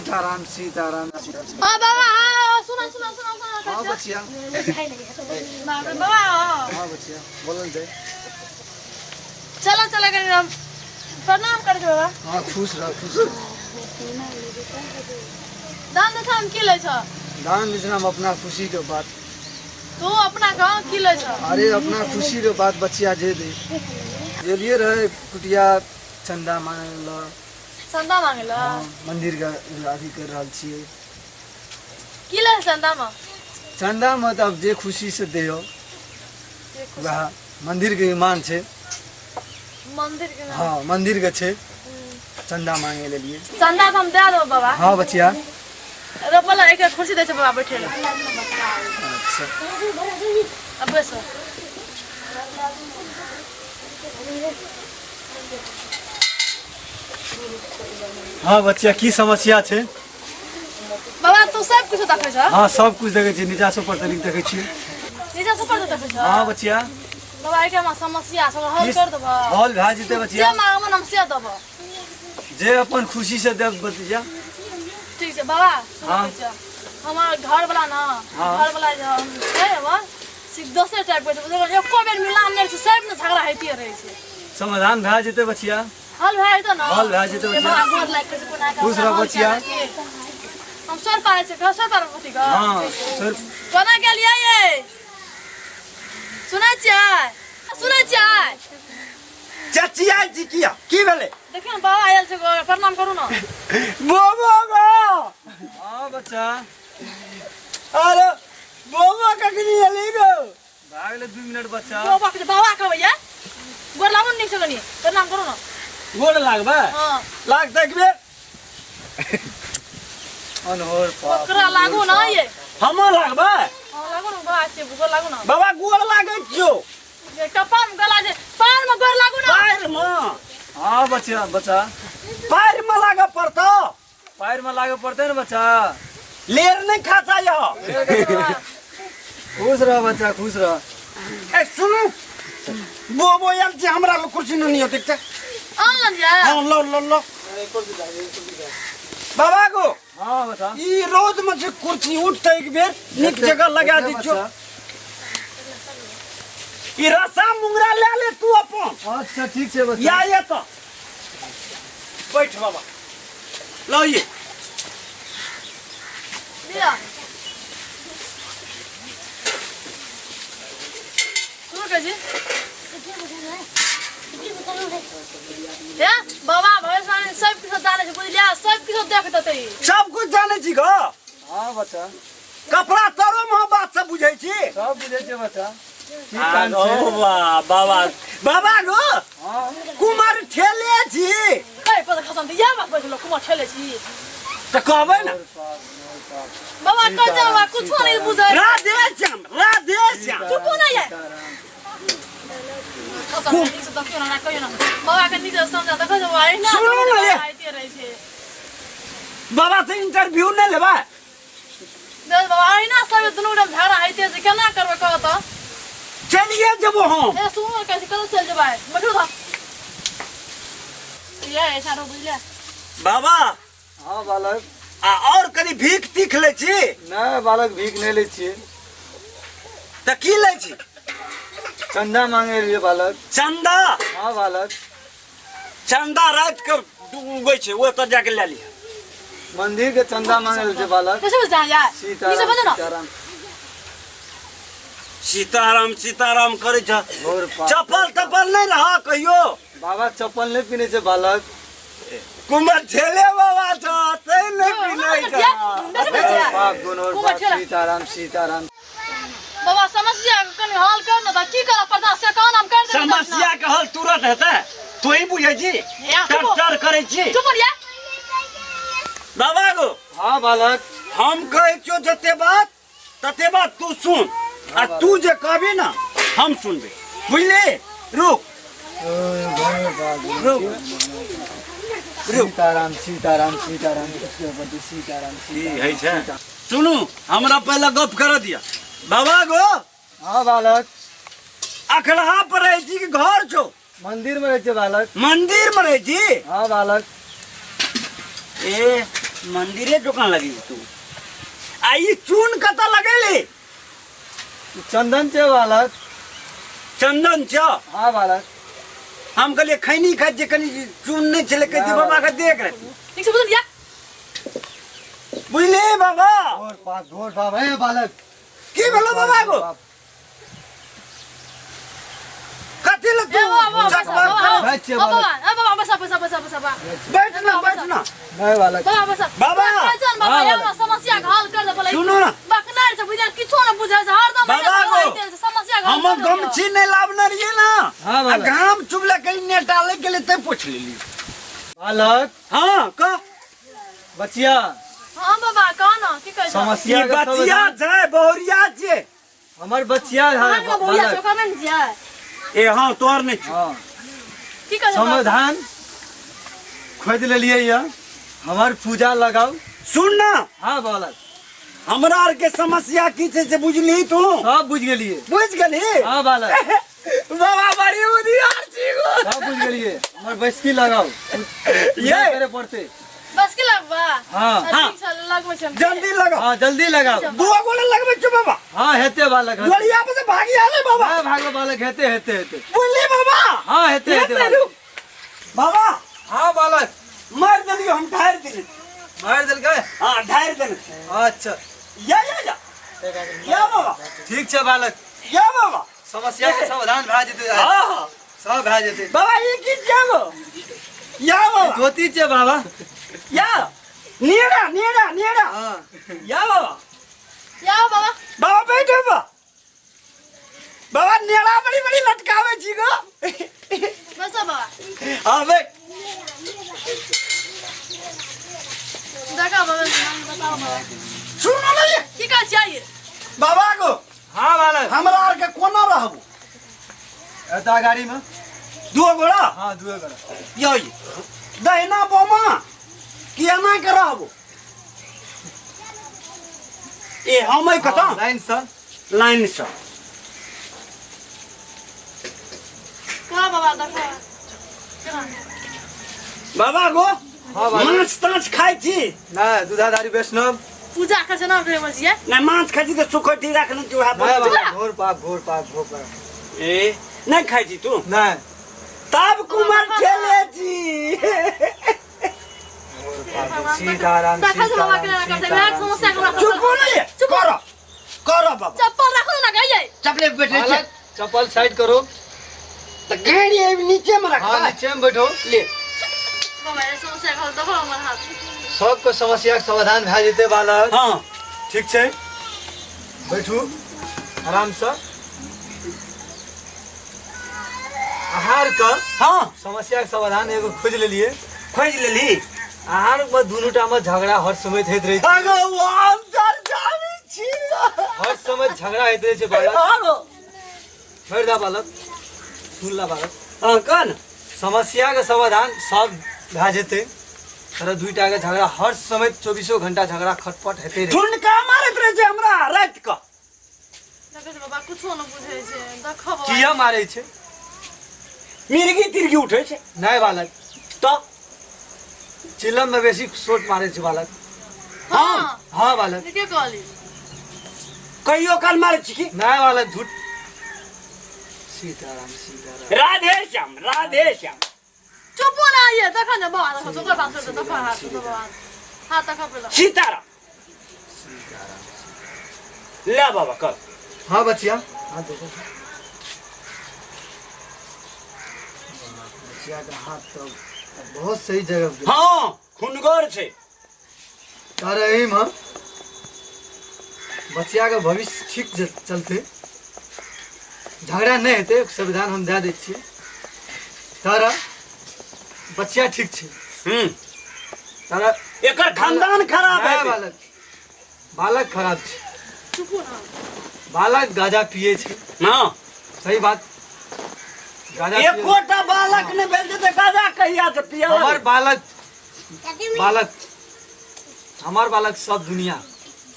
सीताराम सीताराम। हाँ बाबा हाँ सुना सुना सुना सुना। हाँ बचिया। बाबा हाँ बचिया बोलन दे। चला चला कर हम प्रणाम कर दो बाबा। हाँ खुश रह खुश रह। दान देखा हम की ले छ। दान बेचना हम अपना खुशी के बात। तू अपना गांव की ले छ। अरे अपना खुशी के बात बचिया जे दे। जे लिए रहे कुटिया चंदा मांगे ला। चंदा मांगे ला। मंदिर का अथी कर रहल छिए। की ले चंदा में? चंदा में तब जे खुशी से दे हो। वह मंदिर के ईमान छे। मंदिर के हाँ मंदिर के छे। चंदा मांगे ले लिए। चंदा तो हम दे दो बाबा। हाँ बचिया। रो पहले एक कुर्सी दे छ बाबा बैठे ले। अच्छा। अब बैसो। हाँ बच्चिया की समस्या छे? बाबा तू सब कुछ देखे छ? हाँ सब कुछ देखे छी। नीचा से ऊपर तक देखे छी। नीचा से ऊपर देखे छ? हाँ बच्चिया। बाबा एक हम समस्या सब हल कर देबो। हल भा जेते बच्चिया। जे मांगम हम से देबो। जे अपन खुशी से देब बच्चिया। ठीक है बाबा। हाँ। हमार घर वाला ना घर वाला जो है वो सिर्फ दोसर टाइप के एको बेर मिलान नहीं से सब ने झगड़ा होइते रहे छे। समाधान भा जेते बच्चिया। हल भाई तो ना हल भा जेते बच्चिया। बाबा गोर लाग के कोना का खुश रह बच्चिया। हम सर पाए छे घर सर पार्वती का। हाँ सर कोना के लिए ये सुनै छियै चचिया जी किया की भेले? देखियो ना बाबा आयल छे प्रणाम करू ना। बोबो गो। हाँ बच्चा। अरे बोबो ककनी एली गो? भागले 2 मिनट बच्चा। बाबा का भैया गोर लागू निक छगनी प्रणाम करू ना। गोड़ लागबे? हां लाग देखबे। अनहोर पाप। ओकरा लागू ना ये। हमो लागबे? हां लागू ना बाबा से गोर लागू ना। बाबा गोड़ लागे छियो। ये कपार में गला जे पार में गोर लागू ना। पैर में। हाँ बच्चा बच्चा। पैर में लागे पड़तो। पैर में लागे पड़ते ना बच्चा। लेर नहीं खाता यो। खुश रह बच्चा खुश रह। ए सुनो बोबो यार जे हमरा लो कुर्सी नहीं होते के। आन जा। हां लो लो लो। बाबा गो। हाँ बच्चा। ई रोज में से कुर्सी उठते एक बेर निक जगह लगा दी छो। ई रसा मुंगरा ले ले तू अपन। अच्छा ठीक है बच्चा। या ये तो बैठ बाबा लो ये दिया सुनो के जी या बाबा भगवान सब कुछ जाने से बुझ लिया सब कुछ देख देते सब कुछ जाने छी गो। हाँ बच्चा। कपड़ा तोरो में बात सब बुझै छी। सब बुझे छे बच्चा। ओ वाह बाबा बाबा गो। हाँ कुमार ठेले छी। कई पता खसन दिया बात बोलो कुमा ठेले छी त कहबै ना बाबा कर जावा कुछ नहीं बुझे राधे श्याम चुप ना ये खसन नहीं से तो क्यों ना कहियो ना बाबा के नीचे समझा देखो जो आई ना सुनो ना ये। आईते रहे छे बाबा से इंटरव्यू नहीं लेबा? दे बाबा आई ना सब दोनों एकदम झगड़ा आईते से केना करबे कह तो चलिए जब हम ए सुनो कैसे कल चल जबाय बैठो था ये ऐसा रो बुझले बाबा हाँ बालक। और कनी भीख तीख ले छी? नहीं बालक भीख नहीं ले छिए। त की ले छी? चंदा मांगे लिए बालक। चंदा? हाँ बालक। चंदा रात के उगै छै वो त जाके ले लिया। मंदिर के चंदा मांगे लिए बालक। कैसे बजा यार किसे बजा ना सीताराम सीताराम सीताराम करे छ। और पाप। चप्पल तप्पल नहीं रहा कहियो? बाबा चप्पल नहीं पीने से बालक। कुमार ठेले बाबा छ तै नहीं पीने और पाप दोनों और कुमार पाप। ठेला। सीताराम सीताराम। बाबा समस्या कनी हल कर ना की कर पता से काम हम कर दे समस्या के हल तुरंत हेतै। तू ही बुझै छी टटर करे छी। चुप रहिया बाबा गो। हाँ बालक। हम कहै छो जते बात तते बात तू सुन आ तू जे कहबी ना हम सुनबे बुझले। रुक रुक सीताराम सीताराम सीताराम छत्रपति सीताराम की है छै? सुनू हमरा पहले गप कर दिया। बाबा गो हाँ बालक। अखड़ा पर रहे छी कि घर छो? मंदिर में रहते बालक। मंदिर में रहे छी? हाँ बालक। ए मंदिरे दुकान लगी तू आई चून कता लगेले चंदन चे बालक चंदन च हाँ बालक हम कहलिए खैनी खा जे कनी चून नहीं चले के दे बाबा का देख रहे ठीक से बोल दिया बुझले बाबा घोर बाप है बालक की भेलो बाबा को कथि ल तू बाबा बस बैठना नहीं बालक बाबा बाबा यहाँ समस्या का हल कर दे बोले सुनो ना बकनार से बुझा किछो ना बुझा से हरदम बाबा को समस्या का हम गमछी नहीं लावना रहिए ना हाँ बालक। घाम चुबले कहीं नेटा ले गेले ते पूछ लेली बालक हां का बचिया हां बाबा कह ना की कह समस्या ये बचिया छै बहुरिया छै हमार बचिया है हां बोलिया बालक तो कमेंट जाए ए हां तोर नहीं छै हाँ की कह समाधान खोज लेलिए ये हमार पूजा लगाओ सुन ना हाँ बालक हमरा आर के समस्या की छै से बुझली तू सब बुझ गेलिए बुझ गेली हाँ बालक बाबा बड़ी उदियार छी गो सब बुझ गेलिए हमार बैसकी लगाओ ये करे पड़ते बस के लगवा हाँ ठीक से लगबै छै जल्दी लगाओ हाँ जल्दी लगाओ दो गोले लगबे छ बाबा हाँ हेते बालक हेते। गोलिया पे से भागी आले बाबा हाँ भागो बालक हेते हेते हेते बुझली बाबा हाँ हेते हेते बालक। बाबा हाँ बालक मार देलियो हम ढार दिले मार दिल गए हां ढार देले अच्छा या बाबा ठीक है बालक या बाबा समस्या के समाधान भए जेते हां हां सब भए जेते बाबा ये की जागो या बाबा धोती छे बाबा या नेड़ा हाँ या बाबा या बाबा बाबा बैठो बाबा नेड़ा बड़ी बड़ी लटकावे छी गो बस बाबा हां बैठ देखा बाबा बताओ बाबा सुनो ना ये की का चाहिए बाबा को हाँ बालक हमरा आर के कोना रहबो एता गाड़ी में दो गोड़ा हाँ दुए गड़ा यही दहिना बोमा किया ना के रहबो ए हम कता लाइन से लाइन से का बाबा देखा बाबा गो हाँ बालक माछ ताछ खाइ छी ना दूधाधारी वैष्णव पूजा कर ना करे बसिए नहीं माछ खाइ छी तो सुखटी रखने जो है नहीं बालक घोर पाप घोर पाप ए नहीं खाइ छी तू नहीं तब कुमार खेले छी सीताराम देखा से बाबा के ना कर से मैं समस्या का चुप हो नहीं करो बाबा चप्पल रखो ना गई चपले पे बैठे बालक चप्पल साइड करो तो गाड़ी अभी नीचे में हाँ रखा नीचे में बैठो ले बाबा ये समस्या का दबा हमर हाथ सबको समस्या के समाधान भए जेते बालक हाँ ठीक छै बैठू आराम से आहार का हाँ समस्या के समाधान एगो खोज लेलिए खोज लेली आहार में दुनूटा में झगड़ा हर समय होइत रहे छै भगवान तर जावी छी हर समय झगड़ा होइत रहे छै बालक हाँ बैठ जा बालक सुन ला बालक कौन समस्या के समाधान सब भए जेते तर दुईटा के झगड़ा हर समय 24 घंटा झगड़ा खटपट हेते रहे ठुनका मारत रहे छै हमरा रात का देखा से बाबा कुछो न बुझै छै देखा बाबा किया मारे छै मिर्गी तिरगी उठे छै नहीं बालक तो चिलम में बेसी शॉट मारे छै बालक हां हाँ बालक के कहली कहियो काल मारे छी की नहीं बालक झूठ सीताराम राधे श्याम चुप ना ये देखा ना बाबा देखा तो बात कर देखा हाथ तो बाबा हाथ देखा पे सीताराम ले बाबा कर हाँ बचिया हाँ देखो बचिया का हाथ तो बहुत सही जगह पे हाँ खुनगर छै तारा यही में बचिया का भविष्य ठीक चलते झगड़ा नहीं हेते संविधान हम दे दै छियै तारा बचिया ठीक छै तारा एकर खानदान खराब नहीं है बालक बालक खराब छै चुप ना बालक गाजा पिए छै हाँ सही बात गाजा पिए एकोटा बालक ने भेल जे गाजा कहिया से पिया हमार बालक हमार बालक सब दुनिया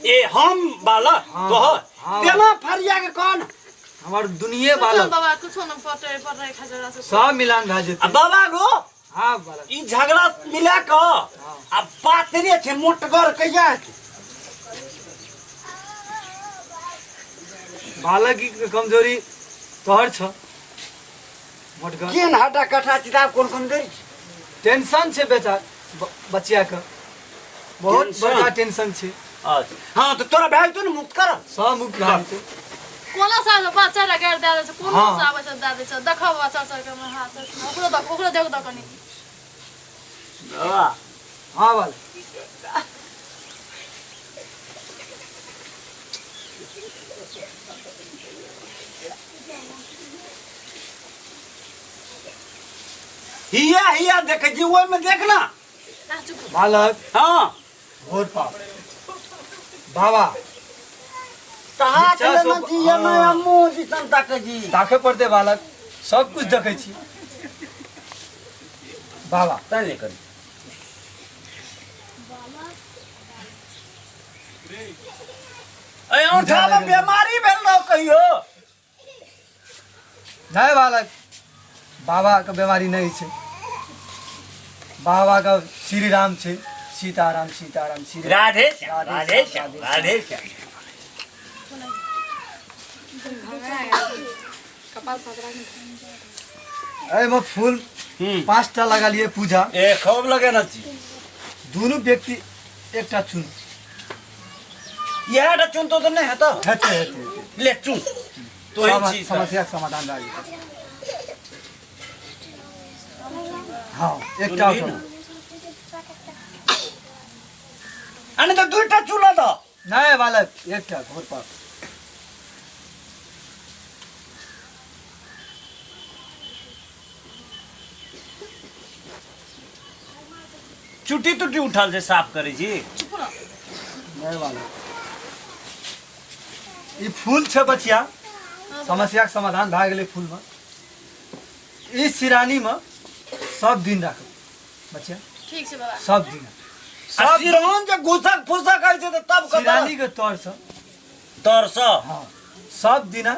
ए हम बालक हाँ, तोहर हाँ, तेना फरिया के कौन हमार दुनिया बालक बालक बाबा कुछो न पटे खजरा से सब मिलान भए जेते आ बाबा गो हाँ बालक ई झगड़ा मिला क अब पातरे छे मोटगर कहिया बालक की कमजोरी तोहर छ मोटगर केन हटा कठा चिताब कोन कमजोरी टेंशन छे बेटा बच्चिया का बहुत टेंशन? बड़का टेंशन छे हाँ तो तोरा भाई तो न मुक्त कर सब मुक्त भए जेतै कोना सा बच्चा रे गाड़ दे दे छै कोना हाँ। सा आबै छै दे दे छै देखो बच्चा सब के हाथ ओकरो देख द कनी बाबा हाँ बालक हिया देखे जी ओइ में देखना ना चुप बालक हाँ भोर पाप बाबा तहा नीचा चले न सब- जी ये मैं हाँ। अम्मू जी तंता के जी ताके पड़ते बालक सब कुछ देखै छी बाबा तै ले करी ए औठा में बीमारी भेल रहो कहियो नहीं बालक बाबा का बीमारी नहीं छे बाबा का श्री राम छे सीताराम सीताराम श्री राम। राधे श्याम राधे राधे श्याम, श्याम राधे श्याम कपाल पकड़ा अरे मैं फूल 5टा लगा लिए पूजा ए खूब लगे न छी दोनों व्यक्ति एकटा चुन यहटा चुन तो नहीं है तो हेते हेते ले चुन तो ही चीज समस्या के समाधान दाई हाँ एकटा चुन उठो अने तो दुईटा चुला दो नहीं बालक एकटा घोर पाप चुटी तुटी उठाल से साफ करे जी चुप ना नहीं बालक ई फूल छे बचिया समस्या के समाधान भए गेलै फूल में ई सिरानी में सब दिन राखब बचिया ठीक छै बाबा सब दिन सब सिरोन जे घुसक फुसक आइ छै त तब सिरानी के तौर से तोर स हाँ सब दिना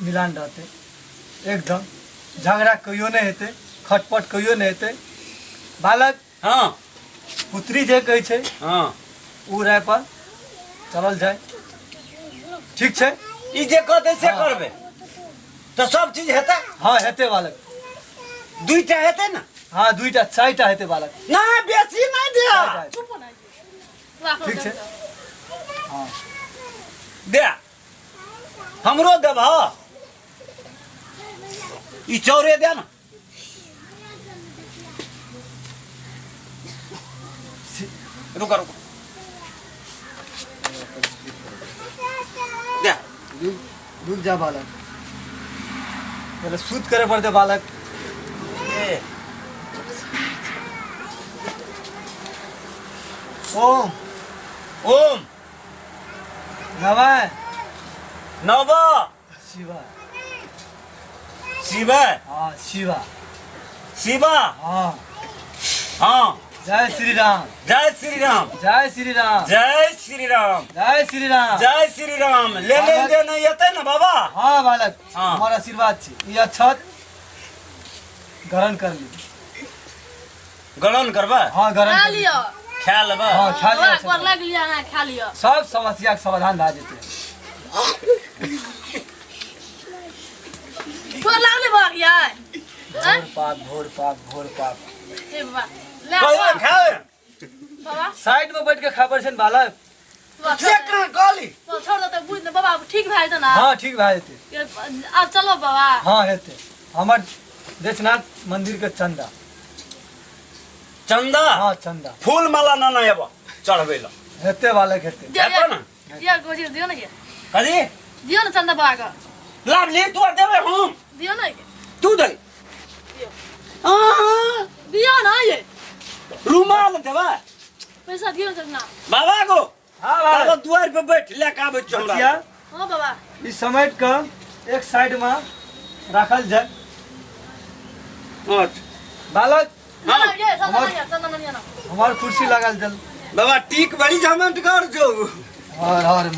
मिलान रहते एकदम झगड़ा कहियो नहीं हेते खटपट कहियो नहीं हेते बालक हां पुत्री जे कहै छै हां उ राय पर चलल जाए ठीक छै ई जे कहते से हाँ। करबे तो सब चीज हेतै हाँ हेते बालक दुईटा हेतै ना हाँ 2टा 4टा हेते बालक ना बेसी नहीं दे 4टा हेतै। चुप ना राखो ठीक छै। हाँ दे हमरो देब ई चौरे दे ना रुका रुका दे रुक जा बालक पहले सूत करे पड़ते बालक ए ओम ओम नमः नव शिवा शिव हाँ शिवा शिवा हाँ हाँ जय श्री राम जय श्री राम जय श्री राम जय श्री राम जय श्री राम जय श्री राम ले ले दे नहीं येते ना बाबा हाँ बालक हाँ। हमारा आशीर्वाद छे ये अक्षत ग्रहण कर ली गणन करबा हाँ ग्रहण खा कर ली। लियो खा लेबा हाँ खा लिया एक बार लग लिया ना खा लियो सब समस्या के समाधान भए जेतै तोर लागले भाग यार भोर पाप घोर पाप ए बाबा ले कहियो बाबा खाए बाबा साइड में बैठ के खा पड़े बालक से कहां कहली तो छोड़ दो तो बुझ न बाबा ठीक भए जेतै ना हाँ ठीक भए जेतै आज चलो बाबा हाँ हेतै हमर देशनाथ मंदिर के चंदा चंदा हाँ चंदा फूल माला ना ना एबो चढ़बे ला हेतै बालक हेतै हेतै ना दिया गोजी दियो ना ये कदी दियो ना चंदा बाबा का लाभ ले तू देबे हम दियो ना ये तू दे हां दियो ना ये रुमाल देबा पैसा दियो ना बाबा को हाँ बाबा बालक द्वार पे बैठ ले के आबै छ बचिया हमरा हां बाबा ई समेट के एक साइड में राखल जाए अच्छा बालक ना ये चंदा ना ये ना हमार कुर्सी लगल जल बाबा टीक बड़ी जमंट कर जो और